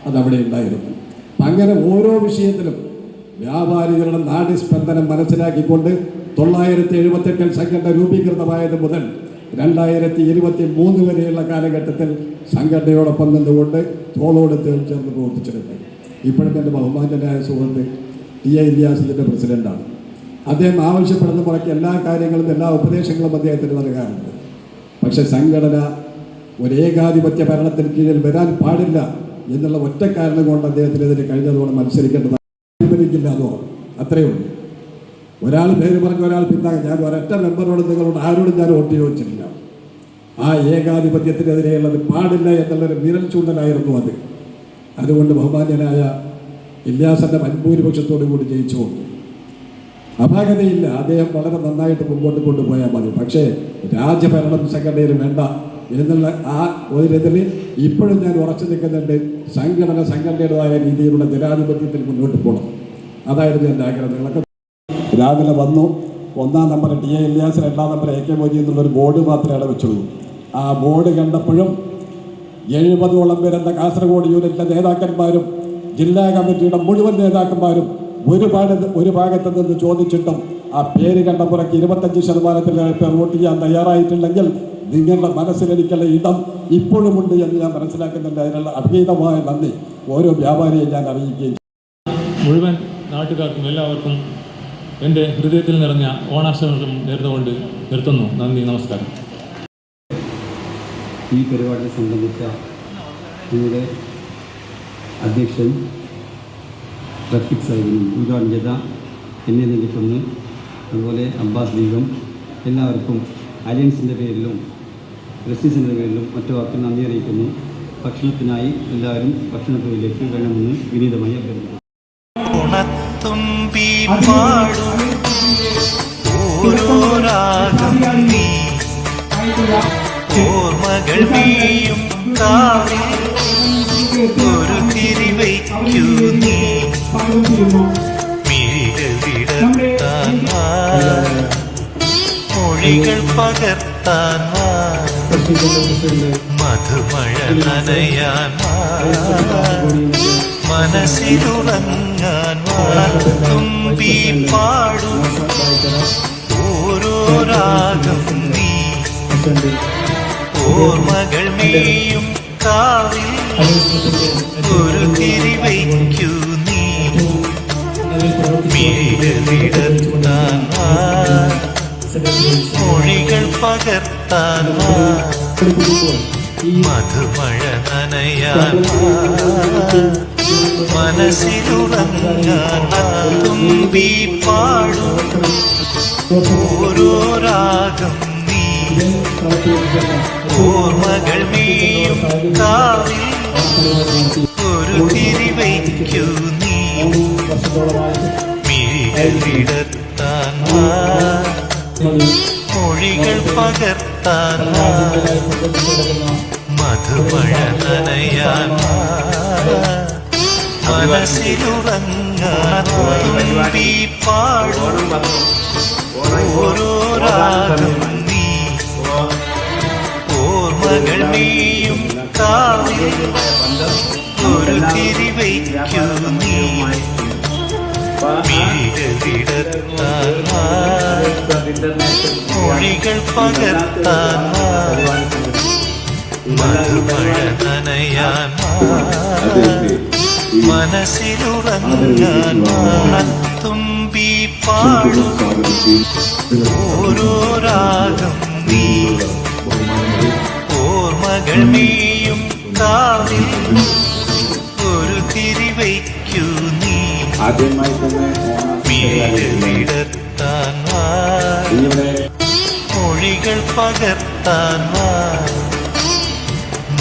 അതവിടെ ഉണ്ടായിരുന്നു. അങ്ങനെ ഓരോ വിഷയത്തിലും വ്യാപാരികളുടെ നാടി സ്പന്ദനം മനസ്സിലാക്കിക്കൊണ്ട് 978 സംഘടന രൂപീകൃതമായത് മുതൽ 2023 വരെയുള്ള കാലഘട്ടത്തിൽ സംഘടനയോടൊപ്പം നിന്നുകൊണ്ട് തോളോട് ചേർന്ന് പ്രവർത്തിച്ചിട്ടുണ്ട്. ഇപ്പോഴും എൻ്റെ ബഹുമാന്യനായ സുഹൃത്ത് ടി.എ. ഇല്യാസ് ഇതിൻ്റെ പ്രസിഡൻ്റാണ്. അദ്ദേഹം ആവശ്യപ്പെടുന്ന മുറയ്ക്ക് എല്ലാ കാര്യങ്ങളും എല്ലാ ഉപദേശങ്ങളും അദ്ദേഹത്തിന് നൽകാറുണ്ട്. പക്ഷെ സംഘടന ഒരു ഏകാധിപത്യ ഭരണത്തിന് കീഴിൽ വരാൻ പാടില്ല എന്നുള്ള ഒറ്റ കാരണം കൊണ്ട് അദ്ദേഹത്തിന് ഇതിന് കഴിഞ്ഞതുകൊണ്ട് മത്സരിക്കേണ്ടതാണ്. പിൻവലിക്കില്ല എന്നോ അത്രയേ ഉള്ളൂ. ഒരാൾ പേര് പറഞ്ഞ ഒരാൾ പിന്നാകെ. ഞാൻ ഒരൊറ്റ മെമ്പറോട് നിങ്ങളോട് ആരോടും ഞാൻ വോട്ട് ചോദിച്ചിട്ടില്ല. ആ ഏകാധിപത്യത്തിനെതിരെയുള്ളത് പാടില്ല എന്നുള്ളൊരു വിരൽ ചൂണ്ടലായിരുന്നു അത്. അതുകൊണ്ട് ബഹുമാന്യനായ ഇല്യാസന്റെ വൻഭൂരിപക്ഷത്തോടു കൂടി ജയിച്ചു വന്നു. അപാകതയില്ല, അദ്ദേഹം വളരെ നന്നായിട്ട് മുമ്പോട്ട് കൊണ്ടുപോയാൽ മതി. പക്ഷേ രാജ്യഭരണം സംഘടനയിൽ വേണ്ട എന്നുള്ള ആ ഒരിതിൽ ഇപ്പോഴും ഞാൻ ഉറച്ചു നിൽക്കുന്നുണ്ട്. സംഘടനയുടേതായ രീതിയിലുള്ള ജനാധിപത്യത്തിൽ മുന്നോട്ട് പോകണം. അതായിരുന്നു എൻ്റെ ആഗ്രഹങ്ങളൊക്കെ. രാവിലെ വന്നു. 1-ാം number ടി.എ. Ilyas, 2-ാം number A.K. Moideen എന്നുള്ളൊരു ബോർഡ് മാത്രമേ വെച്ചുള്ളൂ. ആ ബോർഡ് കണ്ടപ്പോഴും 70ഓളം വരുന്ന കാസർഗോഡ് യൂണിറ്റിലെ നേതാക്കന്മാരും ജില്ലാ കമ്മിറ്റിയുടെ മുഴുവൻ നേതാക്കന്മാരും ഒരു ഭാഗത്ത് നിന്ന് ചോദിച്ചിട്ടും ആ പേര് കണ്ടപ്പോഴൊക്കെ 25% വോട്ട് ചെയ്യാൻ തയ്യാറായിട്ടില്ലെങ്കിൽ നിങ്ങളുടെ മനസ്സിലെനിക്കുള്ള ഇടം ഇപ്പോഴുമുണ്ട് എന്ന് ഞാൻ മനസ്സിലാക്കുന്നുണ്ട്. അതിനുള്ള അഭീതമായ നന്ദി ഓരോ വ്യാപാരിയെ ഞാൻ അറിയിക്കുകയും മുഴുവൻ നാട്ടുകാർക്കും എല്ലാവർക്കും എൻ്റെ ഹൃദയത്തിൽ നിറഞ്ഞ ഓണാശംസകൾ നേർന്നുകൊണ്ട് നിർത്തുന്നു. നന്ദി, നമസ്കാരം. ഈ പരിപാടിയെ സംബന്ധിച്ച നിങ്ങളുടെ അധ്യക്ഷൻ റഫീഖ് സാഹിബിനും ഉദ്ഘാടനം ചെയ്ത എന്നെ നിൽക്കുന്നു, അതുപോലെ അബ്ബാസ് ബീഗം, എല്ലാവർക്കും അലയൻസിൻ്റെ പേരിലും റെസിഡൻസിൻ്റെ പേരിലും മറ്റു വാക്കിൽ നന്ദി അറിയിക്കുന്നു. ഭക്ഷണത്തിനായി എല്ലാവരും ഭക്ഷണത്തിലേക്ക് വേണമെന്ന് വിനീതമായി അഭ്യർത്ഥിക്കുന്നു. ഓർമ്മകൾ നീയും കാവിൽ ഒരു തിരിവയ്ക്കൂ നീ മിഴികൾ വിടർത്താൻ വാ, മൊഴികൾ പകർത്താൻ വാ, മധുമഴ നനയാൻ വാ, മനസ്സിലുറങ്ങാൻ വാ. തുമ്പി പാടും ഓരോ രാഗം നീ, ഓർമ്മകൾ മേയും കാവിൽ ഒരു തിരിവയ്ക്കൂ നീ മിഴികൾ വിടർത്താൻ വാ, മൊഴികൾ പകർത്താൻ വാ, മധുമഴ നനയാൻ വാ, മനസ്സിലുറങ്ങാൻ വാ. തുമ്പി പാടും ഓരോ രാഗം നീ, ഓർമ്മകൾ മേയും കാവിൽ ഒരു തിരിവയ്ക്കൂ നീ മിഴികൾ വിടർത്താൻ വാ, മൊഴികൾ പകർത്താൻ വാ. മധുമഴ നനയാൻ മനസ്സിലുറങ്ങാൻ തുമ്പി പാടും ഓരോ രാഗം നീ ഓർമ്മകൾ നീയും കാവിൽ ഒരു തിരിവയ്ക്കു നീ മിഴികളിടത്താൻ മൊഴികൾ പകർത്താൻ മധുമഴ നനയാൻ മനസ്സിലുറങ്ങാൻ തുമ്പി പാടും ഓരോ രാഗം നീ ഓർമ്മകൾ നീയും കാവിൽ ഒരു തിരിവയ്ക്കു നീ മിഴികളിടത്താൻ മൊഴികൾ പകർത്താൻ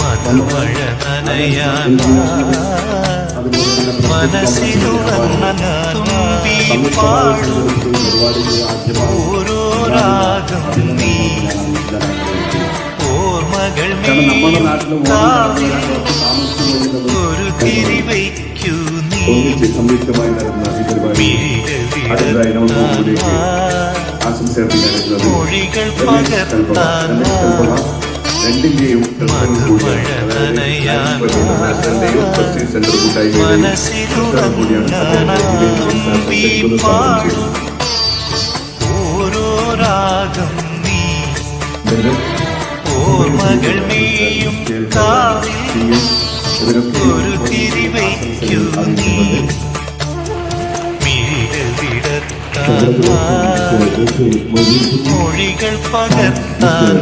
മധുമഴ നനയാൻ മനസ്സിലുറങ്ങാൻ തുമ്പി പാടും ഓരോ രാഗം നീ ഓർമ്മകൾ നീയും കാവിൽ ഒരു തിരിവയ്ക്കു നീ മൊഴികൾ പകർത്താൻ മധുമഴ നനയാൻ മനസ്സിലുറങ്ങാൻ തുമ്പി പാടും ഓരോ രാഗം നീ ഓർമ്മകൾ നീയും കാവിൽ ഒരു തിരിവയ്ക്കു നീ മിഴികളിടത്താൻ മൊഴികൾ പകർത്താൻ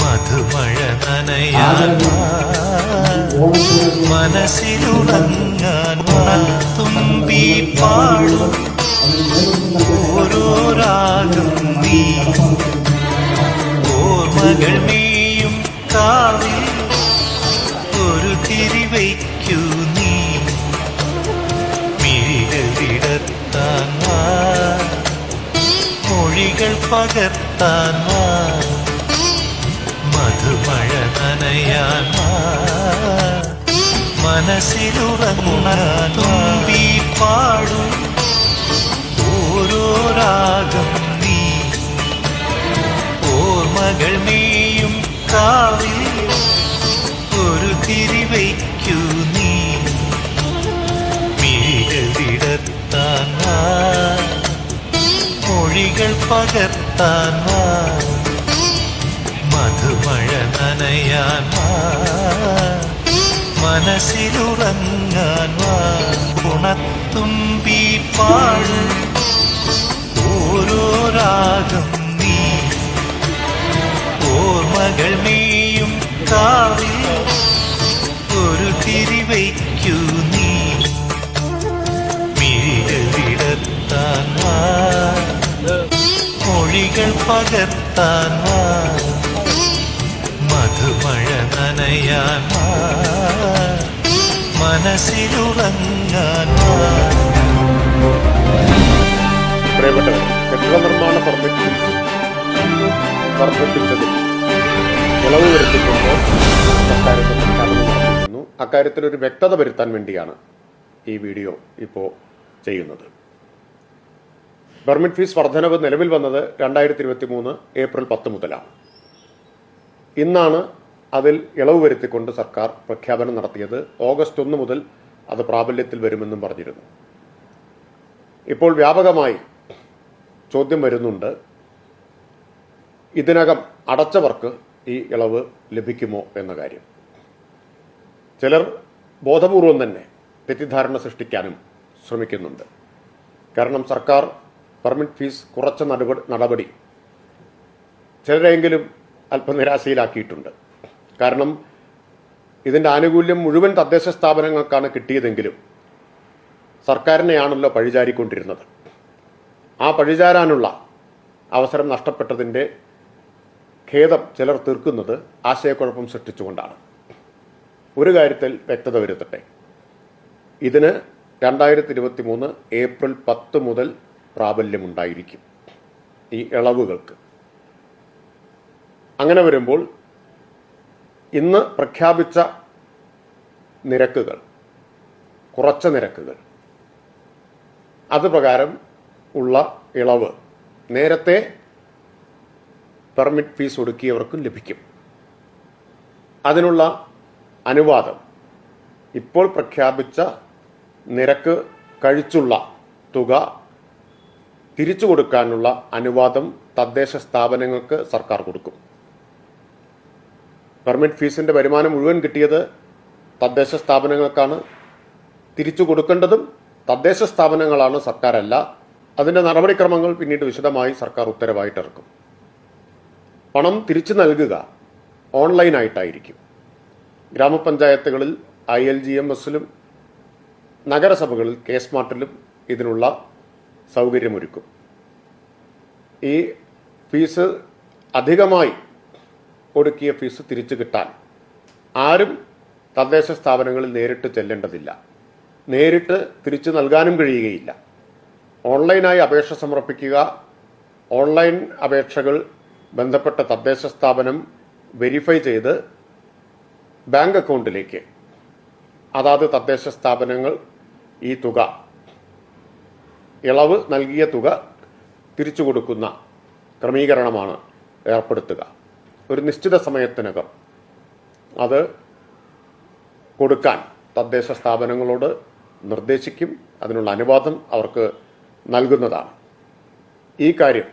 മധുമഴ നനയാൻ മനസ്സിലുറങ്ങാൻ തുമ്പി പാടും ഓരോ രാഗം നീ ഓർമ്മകൾ നീയും കാവിൽ ഒരു തിരിവയ്ക്കു നീ മിഴികളിടത്താൻ മൊഴികൾ പകർത്താൻ മധുമഴ നനയാൻ മനസ്സിലുറങ്ങാൻ തുമ്പി പാടും ഓരോ രാഗം നീ ഓർമ്മകൾ നീയും കാവിൽ ഒരു തിരിവയ്ക്കു നീ മിഴികളിടത്താൻ മൊഴികൾ പകർത്താൻ മധുമഴ നനയാൻ മനസ്സിലുറങ്ങാൻ ഉണത്തുമ്പി പാടും ഓരോ രാഗം നീ ഓർമ്മകൾ നീയും കാവിൽ ഒരു തിരിവയ്ക്കു നീ മിഴികളിടത്താൻ മൊഴികൾ പകർത്താൻ മധുമഴ നനയാൻ മനസ്സിലുറങ്ങാൻ പ്രിയപ്പെട്ടവർ, കെട്ടിട നിർമ്മാണ പെർമിറ്റ് വർദ്ധിപ്പിച്ചതിൽ ഇളവ് വരുത്തിക്കൊണ്ട് അക്കാര്യത്തിൽ പ്രഖ്യാപനം നടത്തിയിരുന്നു. അക്കാര്യത്തിൽ ഒരു വ്യക്തത വരുത്താൻ വേണ്ടിയാണ് ഈ വീഡിയോ ഇപ്പോൾ ചെയ്യുന്നത്. പെർമിറ്റ് ഫീസ് വർധനവ് നിലവിൽ വന്നത് 2023 ഏപ്രിൽ 10 മുതലാണ്. ഇന്നാണ് അതിൽ ഇളവ് വരുത്തിക്കൊണ്ട് സർക്കാർ പ്രഖ്യാപനം നടത്തിയത്. ഓഗസ്റ്റ് 1 മുതൽ അത് പ്രാബല്യത്തിൽ വരുമെന്നും പറഞ്ഞിരുന്നു. ഇപ്പോൾ വ്യാപകമായി ചോദ്യം വരുന്നുണ്ട്, ഇതിനകം അടച്ചവർക്ക് ഈ ഇളവ് ലഭിക്കുമോ എന്ന കാര്യം. ചിലർ ബോധപൂർവം തന്നെ തെറ്റിദ്ധാരണ സൃഷ്ടിക്കാനും ശ്രമിക്കുന്നുണ്ട്. കാരണം സർക്കാർ പെർമിറ്റ് ഫീസ് കുറച്ച നടപടി ചിലരെങ്കിലും അല്പം നിരാശയിലാക്കിയിട്ടുണ്ട്. കാരണം ഇതിൻ്റെ ആനുകൂല്യം മുഴുവൻ തദ്ദേശ സ്ഥാപനങ്ങൾക്കാണ് കിട്ടിയതെങ്കിലും സർക്കാരിനെയാണല്ലോ പഴിചാരിക്കൊണ്ടിരുന്നത്. ആ പഴിചാരാനുള്ള അവസരം നഷ്ടപ്പെട്ടതിൻ്റെ ഖേദം ചിലർ തീർക്കുന്നത് ആശയക്കുഴപ്പം സൃഷ്ടിച്ചുകൊണ്ടാണ്. ഒരു കാര്യത്തിൽ വ്യക്തത വരുത്തട്ടെ, ഇതിന് 2023 ഏപ്രിൽ 10 മുതൽ പ്രാബല്യമുണ്ടായിരിക്കും ഈ ഇളവുകൾക്ക്. അങ്ങനെ വരുമ്പോൾ ഇന്ന് പ്രഖ്യാപിച്ച നിരക്കുകൾ, കുറച്ച നിരക്കുകൾ, അത് പ്രകാരം ഉള്ള ഇളവ് നേരത്തെ പെർമിറ്റ് ഫീസ് ഒടുക്കിയവർക്കും ലഭിക്കും. അതിനുള്ള അനുവാദം ഇപ്പോൾ പ്രഖ്യാപിച്ച നിരക്ക് കഴിച്ചുള്ള തുക തിരിച്ചു കൊടുക്കാനുള്ള അനുവാദം തദ്ദേശ സ്ഥാപനങ്ങൾക്ക് സർക്കാർ കൊടുക്കും. പെർമിറ്റ് ഫീസിന്റെ വരുമാനം മുഴുവൻ കിട്ടിയത് തദ്ദേശ സ്ഥാപനങ്ങൾക്കാണ്. തിരിച്ചു കൊടുക്കേണ്ടതും തദ്ദേശ സ്ഥാപനങ്ങളാണ്, സർക്കാരല്ല. അതിൻ്റെ നടപടിക്രമങ്ങൾ പിന്നീട് വിശദമായി സർക്കാർ ഉത്തരവായിട്ട് ഇറക്കും. പണം തിരിച്ചു നൽകുക ഓൺലൈനായിട്ടായിരിക്കും. ഗ്രാമപഞ്ചായത്തുകളിൽ ILGMSലും നഗരസഭകളിൽ KSmartലും ഇതിനുള്ള സൗകര്യമൊരുക്കും. ഈ ഫീസ് അധികമായി ഒടുക്കിയ ഫീസ് തിരിച്ചു കിട്ടാൻ ആരും തദ്ദേശ സ്ഥാപനങ്ങളിൽ നേരിട്ട് ചെല്ലേണ്ടതില്ല. നേരിട്ട് തിരിച്ചു നൽകാനും കഴിയുകയില്ല. ഓൺലൈനായി അപേക്ഷ സമർപ്പിക്കുക. ഓൺലൈൻ അപേക്ഷകൾ ബന്ധപ്പെട്ട തദ്ദേശ സ്ഥാപനം വെരിഫൈ ചെയ്ത് ബാങ്ക് അക്കൗണ്ടിലേക്ക് അതാത് തദ്ദേശ സ്ഥാപനങ്ങൾ ഈ തുക, ഇളവ് നൽകിയ തുക തിരിച്ചു കൊടുക്കുന്ന ക്രമീകരണമാണ് ഏർപ്പെടുത്തുക. ഒരു നിശ്ചിത സമയത്തിനകം അത് കൊടുക്കാൻ തദ്ദേശ സ്ഥാപനങ്ങളോട് നിർദ്ദേശിക്കും. അതിനുള്ള അനുവാദം അവർക്ക് നൽകുന്നതാണ്. ഈ കാര്യം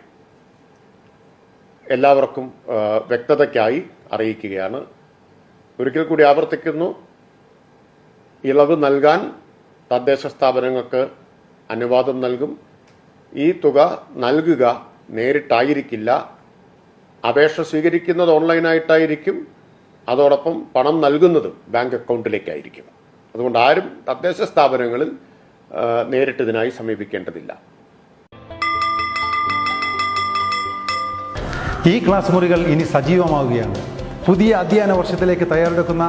എല്ലാവർക്കും വ്യക്തതയ്ക്കായി അറിയിക്കുകയാണ്. ഒരിക്കൽ കൂടി ആവർത്തിക്കുന്നു, ഇളവ് നൽകാൻ തദ്ദേശ സ്ഥാപനങ്ങൾക്ക് അനുവാദം നൽകും. ഈ തുക നൽകുക നേരിട്ടായിരിക്കില്ല. അപേക്ഷ സ്വീകരിക്കുന്നത് ഓൺലൈനായിട്ടായിരിക്കും. അതോടൊപ്പം പണം നൽകുന്നതും ബാങ്ക് അക്കൗണ്ടിലേക്കായിരിക്കും. അതുകൊണ്ട് ആരും തദ്ദേശ സ്ഥാപനങ്ങളിൽ നേരിട്ട് ഇതിനായി സമീപിക്കേണ്ടതില്ല. ഈ ക്ലാസ് മുറികൾ ഇനി സജീവമാവുകയാണ്. പുതിയ അധ്യയന വർഷത്തിലേക്ക് തയ്യാറെടുക്കുന്ന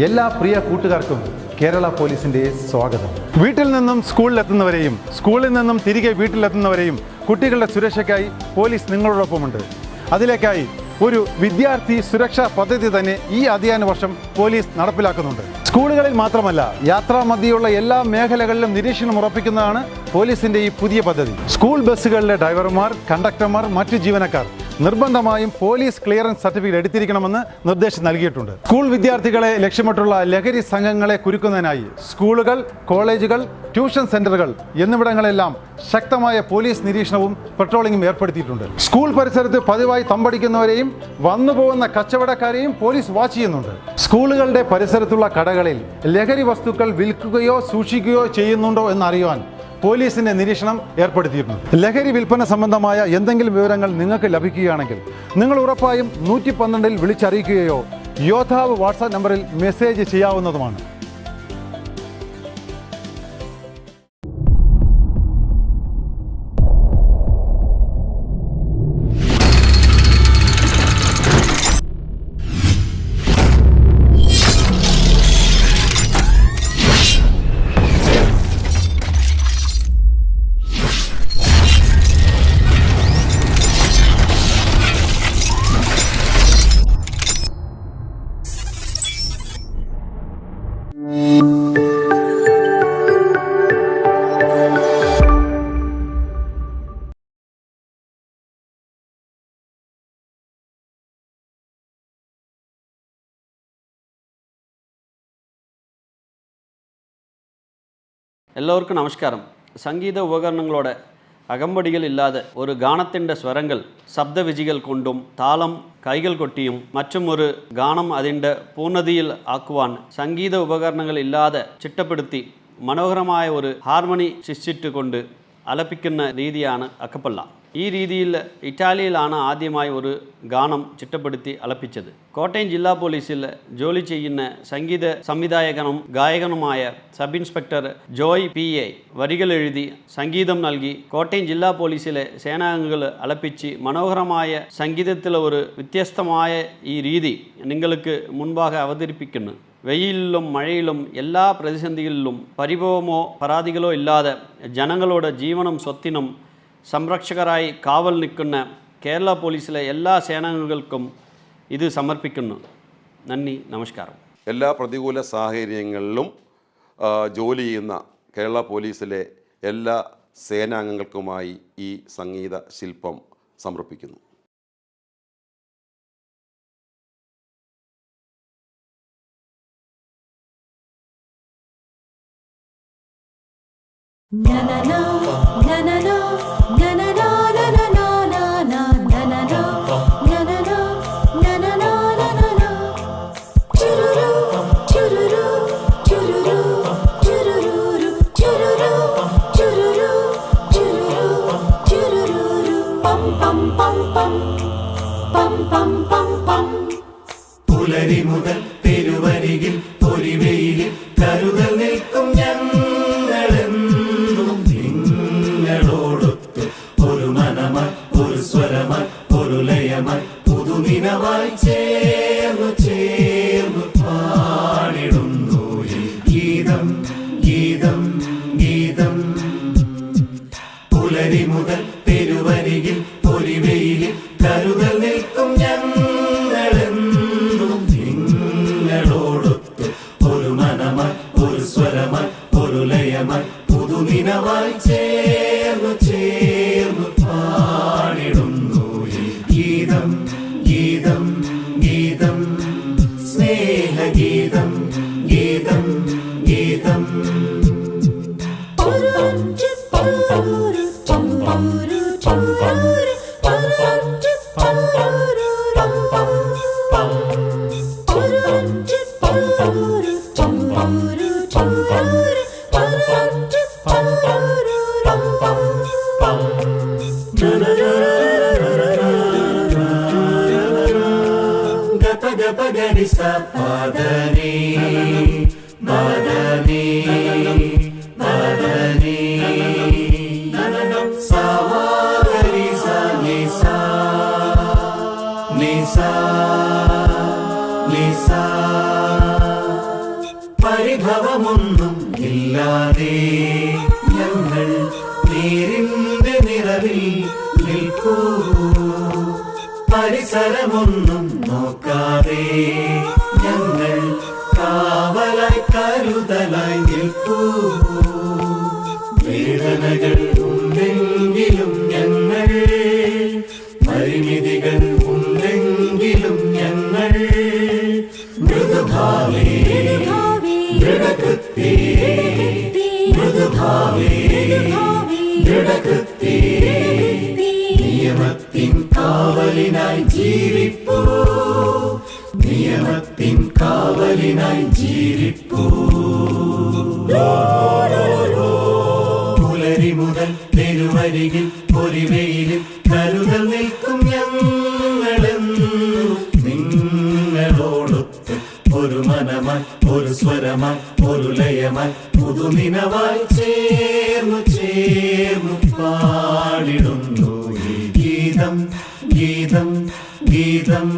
എല്ലാ പ്രിയ കൂട്ടുകാർക്കും കേരള പോലീസിൻ്റെ സ്വാഗതം. വീട്ടിൽ നിന്നും സ്കൂളിലെത്തുന്നവരെയും സ്കൂളിൽ നിന്നും തിരികെ വീട്ടിലെത്തുന്നവരെയും കുട്ടികളുടെ സുരക്ഷയ്ക്കായി പോലീസ് നിങ്ങളോടൊപ്പമുണ്ട്. അതിലേക്കായി ഒരു വിദ്യാർത്ഥി സുരക്ഷാ പദ്ധതി തന്നെ ഈ അധ്യയന വർഷം പോലീസ് നടപ്പിലാക്കുന്നുണ്ട്. സ്കൂളുകളിൽ മാത്രമല്ല, യാത്രാമധ്യയുള്ള എല്ലാ മേഖലകളിലും നിരീക്ഷണം ഉറപ്പിക്കുന്നതാണ് പോലീസിന്റെ ഈ പുതിയ പദ്ധതി. സ്കൂൾ ബസ്സുകളിലെ ഡ്രൈവർമാർ, കണ്ടക്ടർമാർ, മറ്റു ജീവനക്കാർ നിർബന്ധമായും പോലീസ് ക്ലിയറൻസ് സർട്ടിഫിക്കറ്റ് എടുത്തിരിക്കണമെന്ന് നിർദ്ദേശം നൽകിയിട്ടുണ്ട്. സ്കൂൾ വിദ്യാർത്ഥികളെ ലക്ഷ്യമിട്ടുള്ള ലഹരി സംഘങ്ങളെ കുരുക്കുന്നതിനായി സ്കൂളുകൾ, കോളേജുകൾ, ട്യൂഷൻ സെന്ററുകൾ എന്നിവിടങ്ങളെല്ലാം ശക്തമായ പോലീസ് നിരീക്ഷണവും പെട്രോളിംഗും ഏർപ്പെടുത്തിയിട്ടുണ്ട്. സ്കൂൾ പരിസരത്ത് പതിവായി തമ്പടിക്കുന്നവരെയും വന്നുപോകുന്ന കച്ചവടക്കാരെയും പോലീസ് വാച്ച് ചെയ്യുന്നുണ്ട്. സ്കൂളുകളുടെ പരിസരത്തുള്ള കടകളിൽ ലഹരി വസ്തുക്കൾ വിൽക്കുകയോ സൂക്ഷിക്കുകയോ ചെയ്യുന്നുണ്ടോ എന്നറിയുവാൻ പോലീസിന്റെ നിരീക്ഷണം ഏർപ്പെടുത്തിയിട്ടുണ്ട്. ലഹരി വിൽപ്പന സംബന്ധമായ എന്തെങ്കിലും വിവരങ്ങൾ നിങ്ങൾക്ക് ലഭിക്കുകയാണെങ്കിൽ നിങ്ങൾ ഉറപ്പായും 112 വിളിച്ചറിയിക്കുകയോ യോദ്ധാവ് വാട്സാപ്പ് നമ്പറിൽ മെസ്സേജ് ചെയ്യാവുന്നതുമാണ്. എല്ലാവർക്കും നമസ്കാരം. സംഗീത ഉപകരണങ്ങളോടെ അകമ്പടികളില്ലാതെ ഒരു ഗാനത്തിൻ്റെ സ്വരങ്ങൾ ശബ്ദവിജികൾ കൊണ്ടും താളം കൈകൾ കൊട്ടിയും മറ്റും ഒരു ഗാനം അതിൻ്റെ പൂർണ്ണതയിൽ ആക്കുവാൻ സംഗീത ഉപകരണങ്ങളില്ലാതെ ചിട്ടപ്പെടുത്തി മനോഹരമായ ഒരു ഹാർമണി സൃഷ്ടിച്ചുകൊണ്ട് ആലപിക്കുന്ന രീതിയാണ് അക്കപ്പല്ല. ഈ രീതിയിൽ ഇറ്റാലിയിലാണ് ആദ്യമായി ഒരു ഗാനം ചിട്ടപ്പെടുത്തി ആലപിച്ചത്. കോട്ടയം ജില്ലാ പോലീസിൽ ജോലി ചെയ്യുന്ന സംഗീത സംവിധായകനും ഗായകനുമായ സബ് ഇൻസ്പെക്ടർ ജോയ് PA വരികൾ എഴുതി സംഗീതം നൽകി കോട്ടയം ജില്ലാ പോലീസിലെ സേനാംഗങ്ങൾ ആലപിച്ച് മനോഹരമായ സംഗീതത്തിലെ ഒരു വ്യത്യസ്തമായ ഈ രീതി നിങ്ങൾക്ക് മുൻപാകെ അവതരിപ്പിക്കുന്നു. വെയിലിലും മഴയിലും എല്ലാ പ്രതിസന്ധികളിലും പരിഭവമോ പരാതികളോ ഇല്ലാതെ ജനങ്ങളുടെ ജീവനും സ്വത്തിനും സംരക്ഷകരായി കാവൽ നിൽക്കുന്ന കേരള പോലീസിലെ എല്ലാ സേനാംഗങ്ങൾക്കും ഇത് സമർപ്പിക്കുന്നു. നന്ദി, നമസ്കാരം. എല്ലാ പ്രതികൂല സാഹചര്യങ്ങളിലും ജോലി ചെയ്യുന്ന കേരള പോലീസിലെ എല്ലാ സേനാംഗങ്ങൾക്കുമായി ഈ സംഗീത ശില്പം സമർപ്പിക്കുന്നു. പുലരി മുതൽ തെരുവരികിൽ പൊരിവെയിലിൽ കരുതൽ നിൽക്കും ഞങ്ങളെന്നും നിങ്ങളോടൊത്ത് ഒരു മനമായി ഒരു സ്വരമായി ഒരു ലയമായി പുതുനിനവായി ചേർന്നു ചേർന്നു പാടിടുന്നു ഈ ഗീതം ഗീതം ഗീതം. പുലരി മുതൽ തെരുവരികിൽ പൊരിവെയിലിൽ കരുതൽ നിൽക്കും ഞങ്ങളെന്നും നിങ്ങളോടൊത്ത് ഒരു മനമായി ഒരു സ്വരമായി ഒരു ലയമായി പുതുനിനവായി ചേർന്നു ചേർന്നു പാടിടുന്നു ഈ ഗീതം ഗീതം ഗീതം. സ്നേഹഗീതം ഗീതം ഗീതം. പദനി പദനി പദനി സവാരി നിസാ നിസാ നിസാ. പരിഭവമൊന്നും ഇല്ലാതെ ഞങ്ങൾ നീരിന്റെ നിറവിൽ നിൽക്കൂ. പരിസരമൊന്നും നോക്കാതെ ഞങ്ങൾ കാവലായി കരുതലായി നിൽക്കൂ. വേദനകൾ ഉണ്ടെങ്കിലും ഞങ്ങൾ, പരിമിതികൾ ഉണ്ടെങ്കിലും ഞങ്ങൾ മൃദുഭാവേ ദൃഢകൃത്യേ മൃദുഭാവേ ദൃഢകൃത്യേ നിയമത്തിൻ കാവലിനായി ജീവിപ്പൂ നിയമത്തിൻ കാവലിനായി ജീവിപ്പൂ. പുലരി മുതൽ തെരുവരികിൽ പൊരിവെയിലിൽ കരുതൽ നിൽക്കും ഞങ്ങളെന്നും നിങ്ങളോടൊത്ത് ഒരു മനമായി ഒരു സ്വരമായി ഒരു ലയമായി പുതുനിനവായി ചേർന്നു ചേർന്നു പാടിടുന്നു ഈ ഗീതം ഗീതം ഗീതം.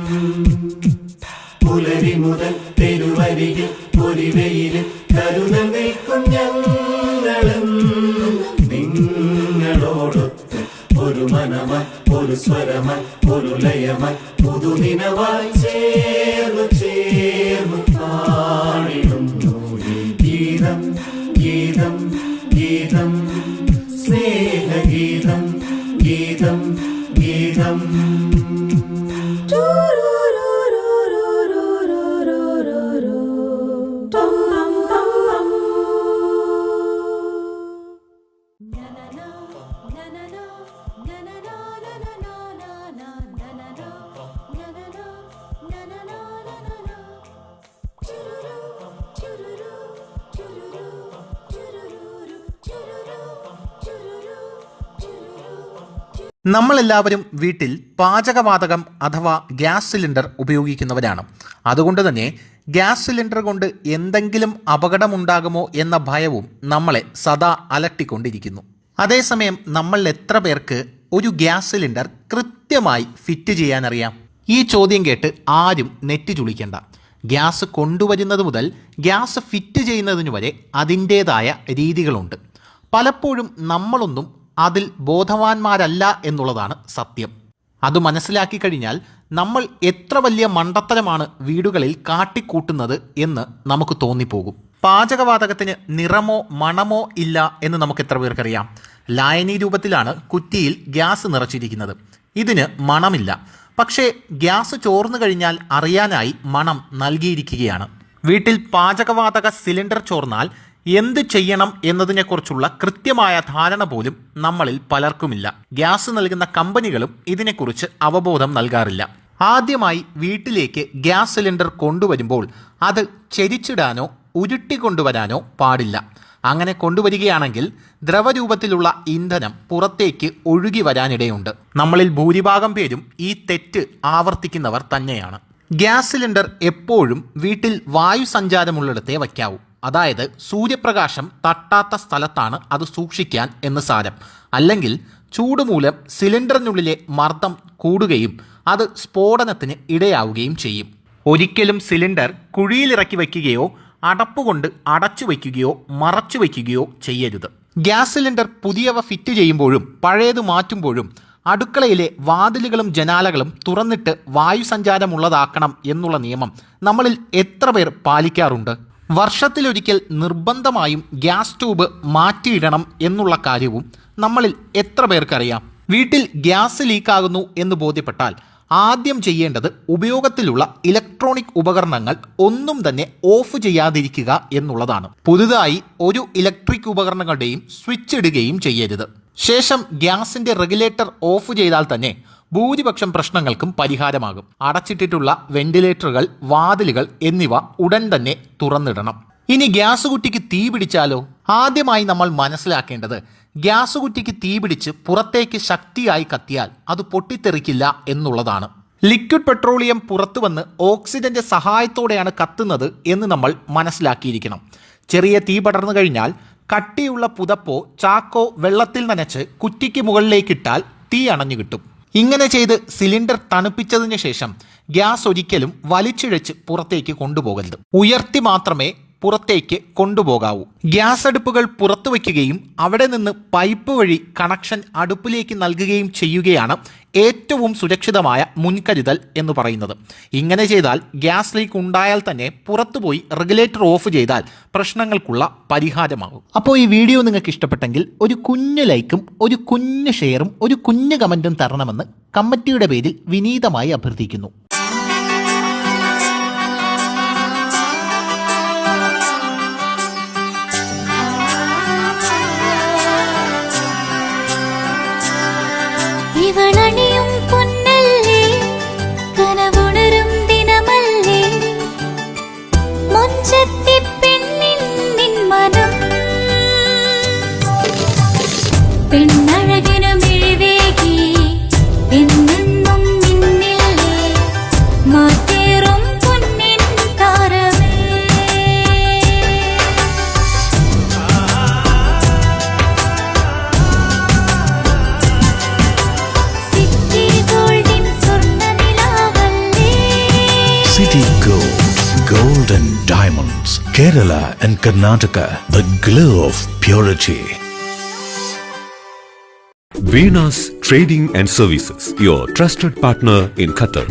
പുലരി മുതൽ തെരുവരികിൽ പൊരിവെയിലിൽ കരുതൽ നിൽക്കും ഞങ്ങളെന്നും നിങ്ങളോടൊത്ത് ഒരു മനമായി ഒരു സ്വരമായി ഒരു ലയമായി പുതുനിനവായി ചേർന്നു ചേർന്നു പാടിടുന്നു ഈ ഗീതം ഗീതം ഗീതം. സ്നേഹഗീതം ഗീതം ഗീതം. നമ്മളെല്ലാവരും വീട്ടിൽ പാചകവാതകം അഥവാ ഗ്യാസ് സിലിണ്ടർ ഉപയോഗിക്കുന്നവരാണ്. അതുകൊണ്ട് തന്നെ ഗ്യാസ് സിലിണ്ടർ കൊണ്ട് എന്തെങ്കിലും അപകടമുണ്ടാകുമോ എന്ന ഭയവും നമ്മളെ സദാ അലട്ടിക്കൊണ്ടിരിക്കുന്നു. അതേസമയം നമ്മൾ എത്ര പേർക്ക് ഒരു ഗ്യാസ് സിലിണ്ടർ കൃത്യമായി ഫിറ്റ് ചെയ്യാനറിയാം? ഈ ചോദ്യം കേട്ട് ആരും നെറ്റി ചുളിക്കേണ്ട. ഗ്യാസ് കൊണ്ടുവരുന്നത് മുതൽ ഗ്യാസ് ഫിറ്റ് ചെയ്യുന്നതിന് വരെ അതിൻ്റേതായ രീതികളുണ്ട്. പലപ്പോഴും നമ്മളൊന്നും അതിൽ ബോധവാന്മാരല്ല എന്നുള്ളതാണ് സത്യം. അത് മനസ്സിലാക്കി കഴിഞ്ഞാൽ നമ്മൾ എത്ര വലിയ മണ്ടത്തരമാണ് വീടുകളിൽ കാട്ടിക്കൂട്ടുന്നത് എന്ന് നമുക്ക് തോന്നിപ്പോകും. പാചകവാതകത്തിന് നിറമോ മണമോ ഇല്ല എന്ന് നമുക്ക് എത്ര പേർക്കറിയാം? ലായനി രൂപത്തിലാണ് കുറ്റിയിൽ ഗ്യാസ് നിറച്ചിരിക്കുന്നത്. ഇതിന് മണമില്ല. പക്ഷേ ഗ്യാസ് ചോർന്നു കഴിഞ്ഞാൽ അറിയാനായി മണം നൽകിയിരിക്കുകയാണ്. വീട്ടിൽ പാചകവാതക സിലിണ്ടർ ചോർന്നാൽ എന്ത് ചെയ്യണം എന്നതിനെക്കുറിച്ചുള്ള കൃത്യമായ ധാരണ പോലും നമ്മളിൽ പലർക്കുമില്ല. ഗ്യാസ് നൽകുന്ന കമ്പനികളും ഇതിനെക്കുറിച്ച് അവബോധം നൽകാറില്ല. ആദ്യമായി വീട്ടിലേക്ക് ഗ്യാസ് സിലിണ്ടർ കൊണ്ടുവരുമ്പോൾ അത് ചെരിച്ചിടാനോ ഉരുട്ടിക്കൊണ്ടുവരാനോ പാടില്ല. അങ്ങനെ കൊണ്ടുവരികയാണെങ്കിൽ ദ്രവരൂപത്തിലുള്ള ഇന്ധനം പുറത്തേക്ക് ഒഴുകി വരാനിടയുണ്ട്. നമ്മളിൽ ഭൂരിഭാഗം പേരും ഈ തെറ്റ് ആവർത്തിക്കുന്നവർ തന്നെയാണ്. ഗ്യാസ് സിലിണ്ടർ എപ്പോഴും വീട്ടിൽ വായു സഞ്ചാരമുള്ളിടത്തേ വയ്ക്കാവൂ. അതായത് സൂര്യപ്രകാശം തട്ടാത്ത സ്ഥലത്താണ് അത് സൂക്ഷിക്കാൻ എന്ന് സാരം. അല്ലെങ്കിൽ ചൂട് മൂലം സിലിണ്ടറിനുള്ളിലെ മർദ്ദം കൂടുകയും അത് സ്ഫോടനത്തിന് ഇടയാവുകയും ചെയ്യും. ഒരിക്കലും സിലിണ്ടർ കുഴിയിലിറക്കി വയ്ക്കുകയോ അടപ്പുകൊണ്ട് അടച്ചു വയ്ക്കുകയോ മറച്ചു വയ്ക്കുകയോ ചെയ്യരുത്. ഗ്യാസ് സിലിണ്ടർ പുതിയവ ഫിറ്റ് ചെയ്യുമ്പോഴും പഴയത് മാറ്റുമ്പോഴും അടുക്കളയിലെ വാതിലുകളും ജനാലകളും തുറന്നിട്ട് വായു സഞ്ചാരമുള്ളതാക്കണം എന്നുള്ള നിയമം നമ്മളിൽ എത്ര പേർ പാലിക്കാറുണ്ട്? വർഷത്തിലൊരിക്കൽ നിർബന്ധമായും ഗ്യാസ് ട്യൂബ് മാറ്റിയിടണം എന്നുള്ള കാര്യവും നമ്മളിൽ എത്ര പേർക്കറിയാം? വീട്ടിൽ ഗ്യാസ് ലീക്കാകുന്നു എന്ന് ബോധ്യപ്പെട്ടാൽ ആദ്യം ചെയ്യേണ്ടത് ഉപയോഗത്തിലുള്ള ഇലക്ട്രോണിക് ഉപകരണങ്ങൾ ഒന്നും തന്നെ ഓഫ് ചെയ്യാതിരിക്കുക എന്നുള്ളതാണ്. പുതുതായി ഒരു ഇലക്ട്രിക് ഉപകരണങ്ങളുടെയും സ്വിച്ച് ഇടുകയും ചെയ്യരുത്. ശേഷം ഗ്യാസിന്റെ റെഗുലേറ്റർ ഓഫ് ചെയ്താൽ തന്നെ ഭൂരിപക്ഷം പ്രശ്നങ്ങൾക്കും പരിഹാരമാകും. അടച്ചിട്ടിട്ടുള്ള വെന്റിലേറ്ററുകൾ, വാതിലുകൾ എന്നിവ ഉടൻ തന്നെ തുറന്നിടണം. ഇനി ഗ്യാസ് കുറ്റിക്ക് തീ പിടിച്ചാലോ? ആദ്യമായി നമ്മൾ മനസ്സിലാക്കേണ്ടത് ഗ്യാസ് കുറ്റിക്ക് തീ പിടിച്ച് പുറത്തേക്ക് ശക്തിയായി കത്തിയാൽ അത് പൊട്ടിത്തെറിക്കില്ല എന്നുള്ളതാണ്. ലിക്വിഡ് പെട്രോളിയം പുറത്തു വന്ന് ഓക്സിജന്റെ സഹായത്തോടെയാണ് കത്തുന്നത് എന്ന് നമ്മൾ മനസ്സിലാക്കിയിരിക്കണം. ചെറിയ തീ പടർന്നു കഴിഞ്ഞാൽ കട്ടിയുള്ള പുതപ്പോ ചാക്കോ വെള്ളത്തിൽ നനച്ച് കുറ്റിക്ക് മുകളിലേക്കിട്ടാൽ തീ അണഞ്ഞു കിട്ടും. ഇങ്ങനെ ചെയ്ത് സിലിണ്ടർ തണുപ്പിച്ചതിന് ശേഷം ഗ്യാസ് ഒരിക്കലും വലിച്ചിഴച്ച് പുറത്തേക്ക് കൊണ്ടുപോകരുത്. ഉയർത്തി മാത്രമേ പുറത്തേക്ക് കൊണ്ടുപോകാവൂ. ഗ്യാസ് അടുപ്പുകൾ പുറത്തു വയ്ക്കുകയും അവിടെ നിന്ന് പൈപ്പ് വഴി കണക്ഷൻ അടുപ്പിലേക്ക് നൽകുകയും ചെയ്യുകയാണ് ഏറ്റവും സുരക്ഷിതമായ മുൻകരുതൽ എന്ന് പറയുന്നത്. ഇങ്ങനെ ചെയ്താൽ ഗ്യാസ് ലീക്ക് ഉണ്ടായാൽ തന്നെ പുറത്തുപോയി റെഗുലേറ്റർ ഓഫ് ചെയ്താൽ പ്രശ്നങ്ങൾക്കുള്ള പരിഹാരമാകും. അപ്പോൾ ഈ വീഡിയോ നിങ്ങൾക്ക് ഇഷ്ടപ്പെട്ടെങ്കിൽ ഒരു കുഞ്ഞു ലൈക്കും ഒരു കുഞ്ഞു ഷെയറും ഒരു കുഞ്ഞു കമൻറ്റും തരണമെന്ന് കമ്മിറ്റിയുടെ പേരിൽ വിനീതമായി അഭ്യർത്ഥിക്കുന്നു. ഇവളണിയും പൊന്നല്ലേ, കനവുണരും ദിനമല്ലേ, മുഞ്ചത്തി പെണ്ണിൻ നിൻ മനം, പെണ്ണഴകിനു മിഴിവേകി എന്നെന്നും നിന്നില്ലേ, മാറ്റേറും പൊന്നിൻ താരമേ. City Gold, Gold and Diamonds, Kerala and Karnataka, the glow of purity. Venus Trading and Services, your trusted partner in Qatar.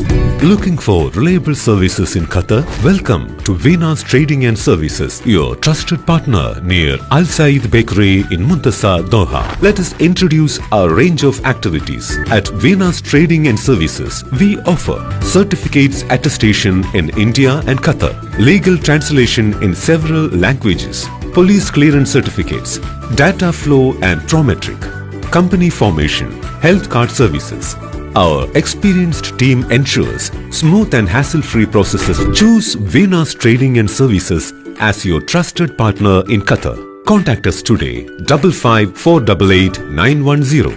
Looking for reliable services in Qatar? Welcome to Venus Trading and Services, your trusted partner near Al Said Bakery in Muntasa, Doha. Let us introduce our range of activities. At Venus Trading and Services, we offer certificates attestation in India and Qatar, legal translation in several languages, police clearance certificates, data flow and Prometric, company formation, health card services. Our experienced team ensures smooth and hassle-free processes. Choose Venus Trading and Services as your trusted partner in Qatar. Contact us today, 55488910.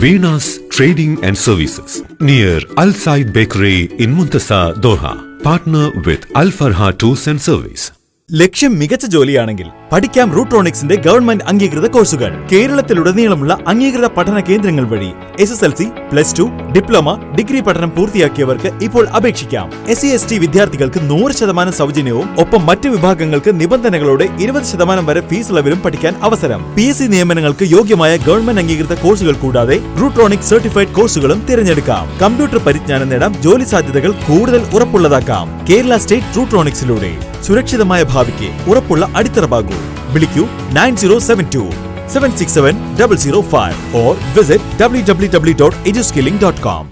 Venus Trading and Services, near Al Said Bakery in Muntasa, Doha. Partner with Al Farha Tours and Service. ലക്ഷ്യം മികച്ച ജോലിയാണെങ്കിൽ പഠിക്കാം റൂട്രോണിക്സിന്റെ government അംഗീകൃത കോഴ്സുകൾ. കേരളത്തിലുടനീളമുള്ള അംഗീകൃത പഠന കേന്ദ്രങ്ങൾ വഴി SSLC, +2, diploma, degree പഠനം പൂർത്തിയാക്കിയവർക്ക് ഇപ്പോൾ അപേക്ഷിക്കാം. SC/ST വിദ്യാർത്ഥികൾക്ക് 100% സൗജന്യവും ഒപ്പം മറ്റ് വിഭാഗങ്ങൾക്ക് നിബന്ധനകളോടെ 20% വരെ ഫീസ് ഇളവിലും പഠിക്കാൻ അവസരം. PSC നിയമനങ്ങൾക്ക് യോഗ്യമായ ഗവൺമെന്റ് അംഗീകൃത കോഴ്സുകൾ കൂടാതെ റൂട്രോണിക്സ് സർട്ടിഫൈഡ് കോഴ്സുകളും തിരഞ്ഞെടുക്കാം. കമ്പ്യൂട്ടർ പരിജ്ഞാനം നേടാം, ജോലി സാധ്യതകൾ കൂടുതൽ ഉറപ്പുള്ളതാക്കാം. കേരള സ്റ്റേറ്റ് റൂട്രോണിക്സിലൂടെ സുരക്ഷിതമായ ഭാവിക്ക് ഉറപ്പുള്ള അടിത്തറ. വിളിക്കൂ 9072 767 005 or visit www.eduskilling.com.